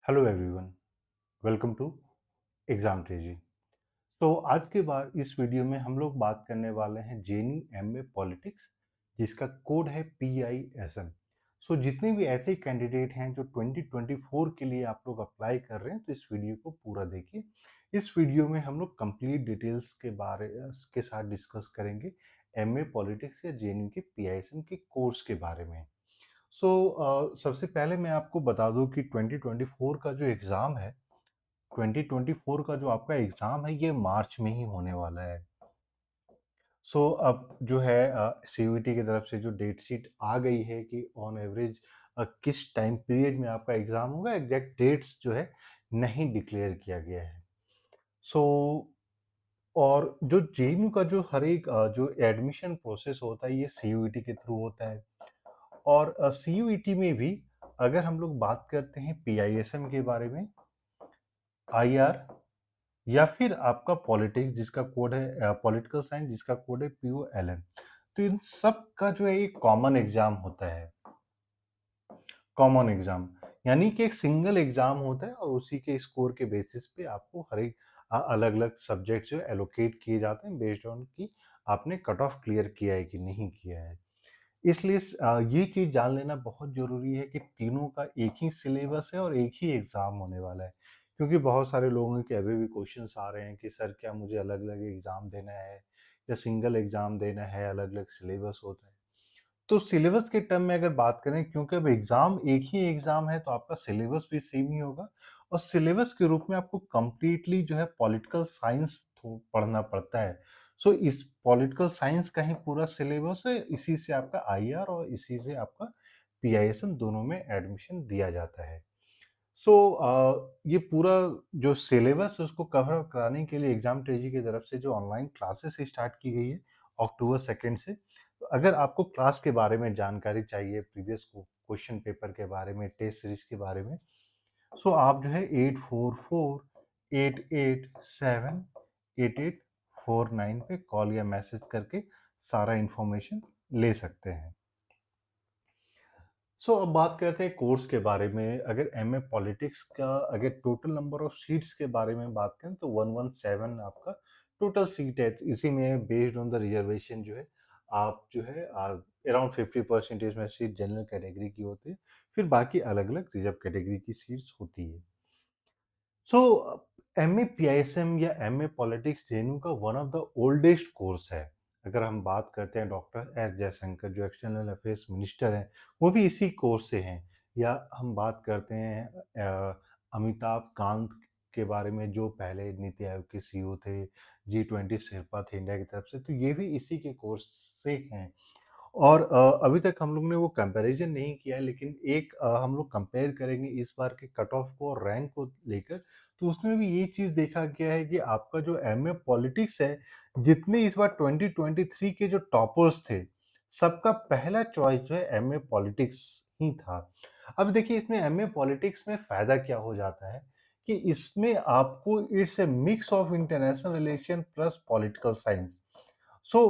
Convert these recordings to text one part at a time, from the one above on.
Hello everyone, welcome to exam ट्रेजी। तो आज के बाद इस वीडियो में हम लोग बात करने वाले हैं जेएनयू एमए पॉलिटिक्स, जिसका कोड है PISM। सो जितने भी ऐसे कैंडिडेट हैं जो 2024 के लिए आप लोग अप्लाई कर रहे हैं, तो इस वीडियो को पूरा देखिए। इस वीडियो में हम लोग कंप्लीट डिटेल्स के बारे के साथ डिस्कस करेंगे एमए पॉलिटिक्स या जेएनयू के PISM के कोर्स के बारे में। सबसे पहले मैं आपको बता दूं कि 2024 का जो एग्ज़ाम है, 2024 का जो आपका एग्ज़ाम है, ये मार्च में ही होने वाला है। अब जो है CUET की तरफ से जो डेट शीट आ गई है कि ऑन एवरेज किस टाइम पीरियड में आपका एग्ज़ाम होगा, एग्जैक्ट डेट्स जो है नहीं डिक्लेयर किया गया है। सो और जो जेएनयू का जो हर एक जो एडमिशन प्रोसेस होता है, ये CUET के थ्रू होता है। और CUET में भी अगर हम लोग बात करते हैं PISM के बारे में, IR या फिर आपका पॉलिटिक्स जिसका कोड है पॉलिटिकल साइंस जिसका कोड है POLM, तो इन सब का जो है एक कॉमन एग्जाम होता है। कॉमन एग्जाम यानी कि एक सिंगल एग्जाम होता है और उसी के स्कोर के बेसिस पे आपको हर एक अलग अलग सब्जेक्ट जो एलोकेट किए जाते हैं बेस्ड ऑन कि आपने कट ऑफ क्लियर किया है कि नहीं किया है। इसलिए ये चीज़ जान लेना बहुत ज़रूरी है कि तीनों का एक ही सिलेबस है और एक ही एग्ज़ाम होने वाला है। क्योंकि बहुत सारे लोगों के अभी भी क्वेश्चंस आ रहे हैं कि सर क्या मुझे अलग-अलग एग्ज़ाम देना है या सिंगल एग्ज़ाम देना है, अलग-अलग सिलेबस होता है। तो सिलेबस के टर्म में अगर बात करें, क्योंकि अब एग्ज़ाम एक ही एग्ज़ाम है, तो आपका सिलेबस भी सेम ही होगा और सिलेबस के रूप में आपको कंप्लीटली जो है पॉलिटिकल साइंस पढ़ना पड़ता है। इस पॉलिटिकल साइंस का ही पूरा सिलेबस है, इसी से आपका IR और इसी से आपका PISM दोनों में एडमिशन दिया जाता है। ये पूरा जो सिलेबस है उसको कवर कराने के लिए एग्जाम ट्रेजी की तरफ से जो ऑनलाइन क्लासेस स्टार्ट की गई है अक्टूबर 2 से। तो अगर आपको क्लास के बारे में जानकारी चाहिए, प्रीवियस क्वेश्चन पेपर के बारे में, टेस्ट सीरीज के बारे में, आप जो है 8448878849 पे कॉल या मैसेज करके सारा इंफॉर्मेशन ले सकते हैं। अब बात करते हैं कोर्स के बारे में। अगर एमए पॉलिटिक्स का अगर टोटल नंबर ऑफ सीट्स के बारे में बात करें तो 117 आपका टोटल सीट है। इसी में बेस्ड ऑन द रिजर्वेशन जो है आप जो है अराउंड 50% में सीट जनरल कैटेगरी की होती है, फिर बाकी अलग अलग रिजर्व कैटेगरी की सीट्स होती है। सो एमए पीआईएसएम या एमए पॉलिटिक्स जेएनयू का one of the oldest course है। अगर हम बात करते हैं डॉक्टर एस जयशंकर जो एक्सटर्नल अफेयर्स मिनिस्टर हैं, वो भी इसी कोर्स से हैं। या हम बात करते हैं अमिताभ कांत के बारे में, जो पहले नीति आयोग के CEO थे, G20 शेरपा थे इंडिया की तरफ से, तो ये भी इसी के कोर्स से हैं। और अभी तक हम लोग ने वो कंपैरिजन नहीं किया है, लेकिन एक हम लोग कंपेयर करेंगे इस बार के कट ऑफ को और रैंक को लेकर, तो उसमें भी ये चीज़ देखा गया है कि आपका जो एमए पॉलिटिक्स है, जितने इस बार 2023 के जो टॉपर्स थे, सबका पहला चॉइस जो है एमए पॉलिटिक्स ही था। अब देखिए इसमें एमए पॉलिटिक्स में फ़ायदा क्या हो जाता है कि इसमें आपको it's a mix of international relation plus political science.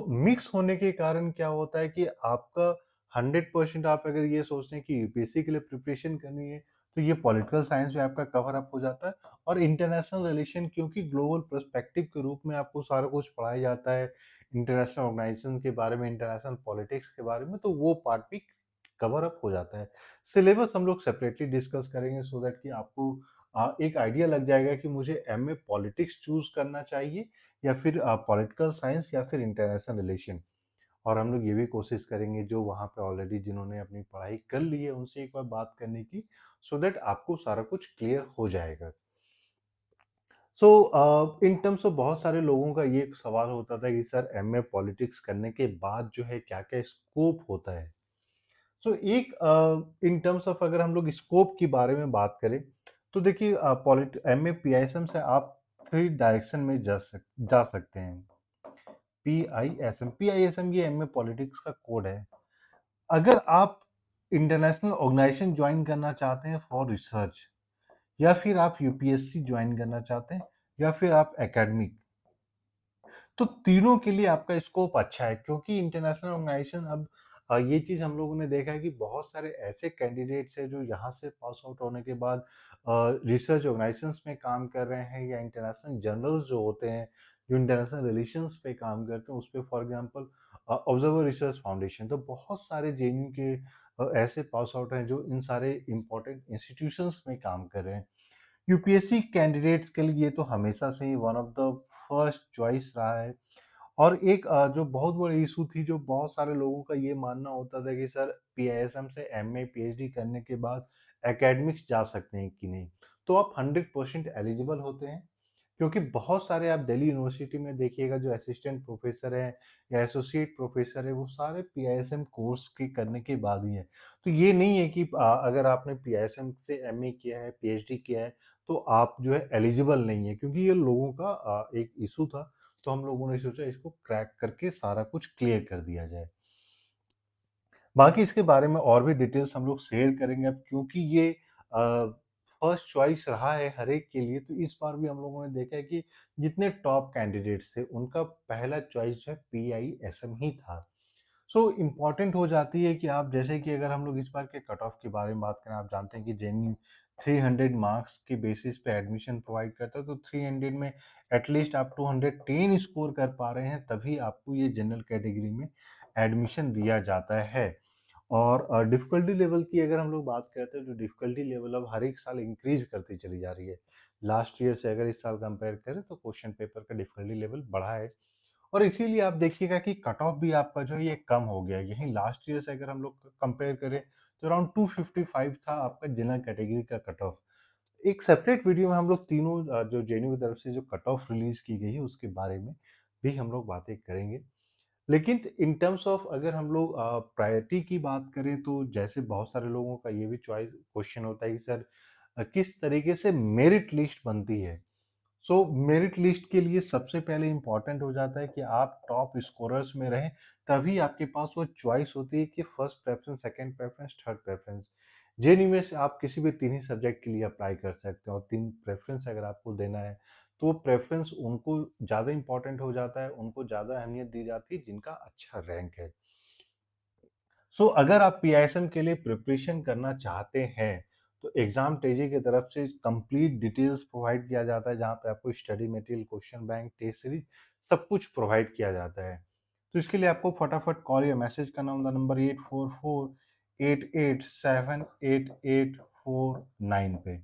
Mix होने के कारण क्या होता है कि आपका 100% आप अगर ये सोचते हैं कि यूपीएससी के लिए प्रिपरेशन करनी है, तो ये पॉलिटिकल साइंस में आपका कवर अप हो जाता है। और इंटरनेशनल रिलेशन, क्योंकि ग्लोबल पर्सपेक्टिव के रूप में आपको सारा कुछ पढ़ाया जाता है इंटरनेशनल ऑर्गेनाइजेशन के बारे में, इंटरनेशनल पॉलिटिक्स के बारे में, तो वो पार्ट भी कवर अप हो जाता है। सिलेबस हम लोग सेपरेटली डिस्कस करेंगे सो दैट कि आपको एक आइडिया लग जाएगा कि मुझे एमए पॉलिटिक्स चूज करना चाहिए या फिर पॉलिटिकल साइंस या फिर इंटरनेशनल रिलेशन। और हम लोग ये भी कोशिश करेंगे जो वहाँ पे ऑलरेडी जिन्होंने अपनी पढ़ाई कर ली है उनसे एक बार बात करने की, सो दैट आपको सारा कुछ क्लियर हो जाएगा। इन टर्म्स ऑफ बहुत सारे लोगों का ये एक सवाल होता था कि सर एमए पॉलिटिक्स करने के बाद जो है क्या क्या स्कोप होता है। एक इन टर्म्स ऑफ अगर हम लोग स्कोप के बारे में बात करें, तो देखिए एमए पीआईएसएम से आप 3 डायरेक्शन में जा सकते हैं। पीआईएसएम ये एमए पॉलिटिक्स का कोड है। अगर आप इंटरनेशनल ऑर्गेनाइजेशन ज्वाइन करना चाहते हैं फॉर रिसर्च, या फिर आप यूपीएससी ज्वाइन करना चाहते हैं, या फिर आप एकेडमिक, तो तीनों के लिए आपका स्कोप अच्छा है। क्योंकि इंटरनेशनल ऑर्गेनाइजेशन अब ये चीज़ हम लोगों ने देखा है कि बहुत सारे ऐसे कैंडिडेट्स हैं जो यहाँ से पास आउट होने के बाद रिसर्च ऑर्गेनाइजेशंस में काम कर रहे हैं या इंटरनेशनल जर्नल्स जो होते हैं, जो इंटरनेशनल रिलेशंस पे काम करते हैं, उस पे for example observer research foundation, तो बहुत सारे जेएनयू के ऐसे पास आउट हैं जो इन सारे इम्पोर्टेंट इंस्टीट्यूशंस में काम कर रहे हैं। यूपीएससी कैंडिडेट्स के लिए ये तो हमेशा से ही one of the first choice रहा है। और एक जो बहुत बड़ी इशू थी, जो बहुत सारे लोगों का ये मानना होता था कि सर पीआईएसएम से एमए पीएचडी करने के बाद एकेडमिक्स जा सकते हैं कि नहीं, तो आप 100% एलिजिबल होते हैं, क्योंकि बहुत सारे आप दिल्ली यूनिवर्सिटी में देखिएगा जो असिस्टेंट प्रोफेसर है या एसोसिएट प्रोफेसर है, वो सारे पीआईएसएम कोर्स के करने के बाद ही है। तो ये नहीं है कि अगर आपने पीआईएसएम से एमए किया है, पीएचडी किया है, तो आप जो है एलिजिबल नहीं है, क्योंकि ये लोगों का एक इशू था। तो हम लोगों ने सोचा इसको क्रैक करके सारा कुछ क्लियर कर दिया जाए। बाकी इसके बारे में और भी डिटेल्स हम लोग शेयर करेंगे अब, क्योंकि ये फर्स्ट चॉइस रहा है हर एक के लिए, तो इस बार भी हम लोगों ने देखा है कि जितने टॉप कैंडिडेट्स थे उनका पहला चॉइस जो है पीआईएसएम ही था। सो इम्पॉर्टेंट हो जाती है कि आप, जैसे कि अगर हम लोग इस बार के कट ऑफ के बारे में बात करें, आप जानते हैं कि जेएनयू 300 मार्क्स के बेसिस पे एडमिशन प्रोवाइड करता है, तो 300 में एटलीस्ट आप 210 स्कोर कर पा रहे हैं, तभी आपको ये जनरल कैटेगरी में एडमिशन दिया जाता है। और डिफ़िकल्टी लेवल की अगर हम लोग बात करते हैं, तो डिफ़िकल्टी लेवल अब हर एक साल इंक्रीज़ करती चली जा रही है। लास्ट ईयर से अगर इस साल कंपेयर करें, तो क्वेश्चन पेपर का डिफ़िकल्टी लेवल बढ़ा है, और इसीलिए आप देखिएगा कि कट ऑफ भी आपका जो है ये कम हो गया है। यहीं लास्ट ईयर से अगर हम लोग कंपेयर करें, तो अराउंड 255 था आपका जनरल कैटेगरी का कट ऑफ। एक सेपरेट वीडियो में हम लोग तीनों जो जेएनयू की तरफ से जो कट ऑफ रिलीज़ की गई है, उसके बारे में भी हम लोग बातें करेंगे। लेकिन इन टर्म्स ऑफ अगर हम लोग प्रायोरिटी की बात करें, तो जैसे बहुत सारे लोगों का ये भी चॉइस क्वेश्चन होता है कि सर किस तरीके से मेरिट लिस्ट बनती है। सो मेरिट लिस्ट के लिए सबसे पहले इम्पॉर्टेंट हो जाता है कि आप टॉप स्कोरर्स में रहें, तभी आपके पास वो चॉइस होती है कि first preference, second preference, third preference. JNU में से आप किसी भी तीन ही सब्जेक्ट के लिए अप्लाई कर सकते हैं, और तीन प्रेफरेंस अगर आपको देना है, तो वो प्रेफरेंस उनको ज़्यादा इंपॉर्टेंट हो जाता है, उनको ज़्यादा अहमियत दी जाती है जिनका अच्छा रैंक है। सो अगर आप पीआईएसएम के लिए प्रिपरेशन करना चाहते हैं, तो एग्जाम तेजी की तरफ से कंप्लीट डिटेल्स प्रोवाइड किया जाता है, जहां पे आपको study material, question bank, test series सब कुछ प्रोवाइड किया जाता है। तो इसके लिए आपको फटाफट कॉल या मैसेज करना होगा नंबर 8448878849 पे।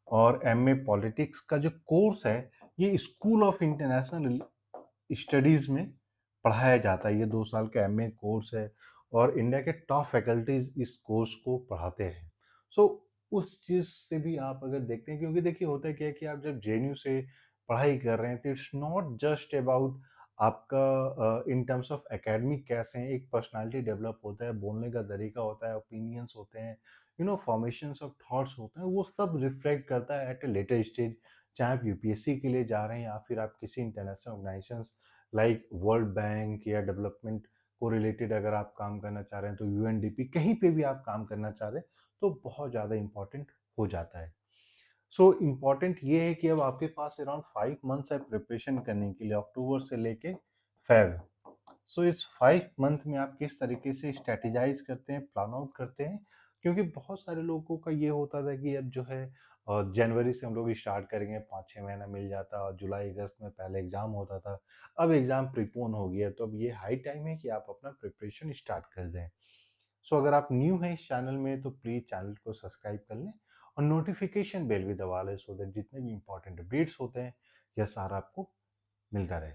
और एमए पॉलिटिक्स का जो कोर्स है, ये स्कूल ऑफ इंटरनेशनल स्टडीज़ में पढ़ाया जाता है। ये 2 साल का एमए कोर्स है, और इंडिया के टॉप फैकल्टीज़ इस कोर्स को पढ़ाते हैं। सो उस चीज़ से भी आप अगर देखते हैं, क्योंकि देखिए होता क्या है कि आप जब जेएनयू से पढ़ाई कर रहे हैं, तो इट्स नॉट जस्ट अबाउट आपका इन टर्म्स ऑफ एकेडमिक कैसे हैं, एक पर्सनैलिटी डेवलप होता है, बोलने का तरीका होता है, ओपिनियंस होते हैं, फॉर्मेशंस ऑफ थॉट्स होते हैं, वो सब रिफ्लेक्ट करता है एट अ लेटर स्टेज। चाहे आप यूपीएससी के लिए जा रहे हैं, या फिर आप किसी international organisations like world bank या डेवलपमेंट को रिलेटेड अगर आप काम करना चाह रहे हैं, तो यूएनडीपी, कहीं पे भी आप काम करना चाह रहे हैं, तो बहुत ज़्यादा इंपॉर्टेंट हो जाता है। सो इम्पॉर्टेंट ये है कि अब आपके पास अराउंड 5 मंथ्स है प्रिपरेशन करने के लिए, अक्टूबर से लेके फेब। सो इस 5 मंथ में आप किस तरीके से स्ट्रेटेजाइज करते हैं, प्लान आउट करते हैं, क्योंकि बहुत सारे लोगों का ये होता था कि अब जो है जनवरी से हम लोग स्टार्ट करेंगे, 5-6 महीना मिल जाता, और जुलाई अगस्त में पहले एग्जाम होता था, अब एग्जाम प्रीपोन हो गया, तो अब ये हाई टाइम है कि आप अपना प्रिपरेशन स्टार्ट कर दें। सो अगर आप न्यू हैं इस चैनल में, तो प्लीज़ चैनल को सब्सक्राइब कर लें, और नोटिफिकेशन बेल भी दबा लें, सो दैट जितने भी इंपॉर्टेंट अपडेट्स होते हैं, यह सारा आपको मिलता रहे।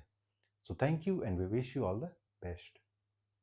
So thank you, and we wish you all the best.